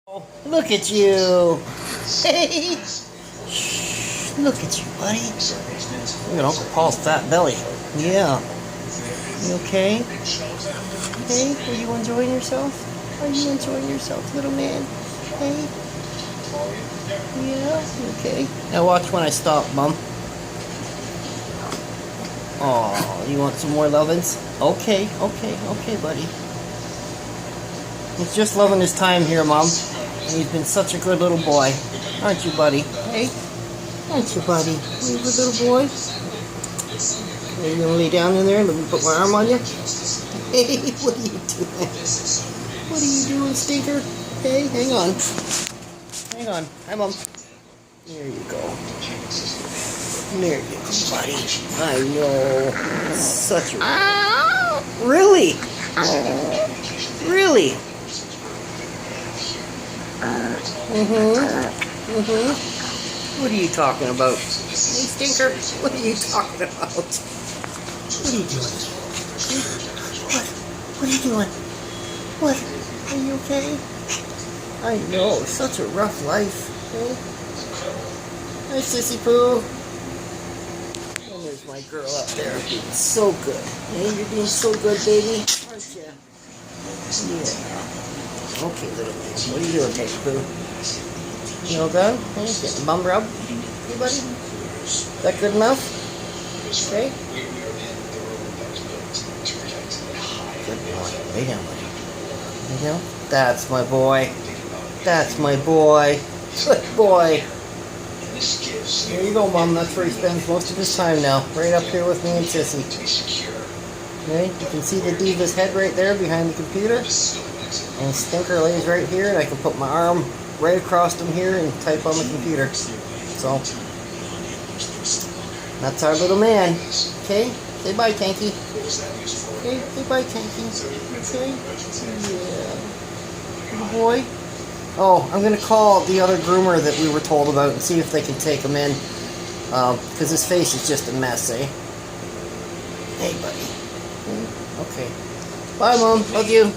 Oh, look at you. Hey. Shh, look at you, buddy. Look at Uncle Paul's fat belly. Yeah. You okay? Hey, are you enjoying yourself? Are you enjoying yourself, little man? Hey? Yeah? Okay. Now watch when I stop, Mom. Oh, you want some more lovin's? Okay, buddy. He's just loving his time here, Mom. And he's been such a good little boy. Aren't you, buddy? Hey? Aren't you, buddy? Are you a good little boy? Are you gonna lay down in there and let me put my arm on you? Hey, what are you doing? What are you doing, stinker? Hey, hang on. Hang on. Hi, Mom. There you go. There you go, buddy. I know. Such a... Really? Really? What are you talking about? Hey, stinker, what are you talking about? What are you doing? What are you doing? What? Are you okay? I know, such a rough life. Okay? Hi, Sissy Pooh. And there's my girl up there being so good. Hey, you're being so good, baby, aren't you? Yeah. Okay, little man. What are you doing, Teddy Pooh? You all done? Hey, getting bum rub? Hey, buddy? Is that good enough? Okay. Good boy. Lay down, buddy. Lay down. That's my boy. That's my boy. Good boy. There you go, Mom. That's where he spends most of his time now. Right up here with me and Sissy. Okay, you can see the diva's head right there behind the computer. And Stinker lays right here, and I can put my arm right across him here and type on the computer. So, that's our little man. Okay? Say bye, Tanky. Okay? Say bye, Tanky. Okay? Yeah. Good boy. Oh, I'm going to call the other groomer that we were told about and see if they can take him in. Because his face is just a mess, eh? Hey, buddy. Okay. Bye, Mom. Love you.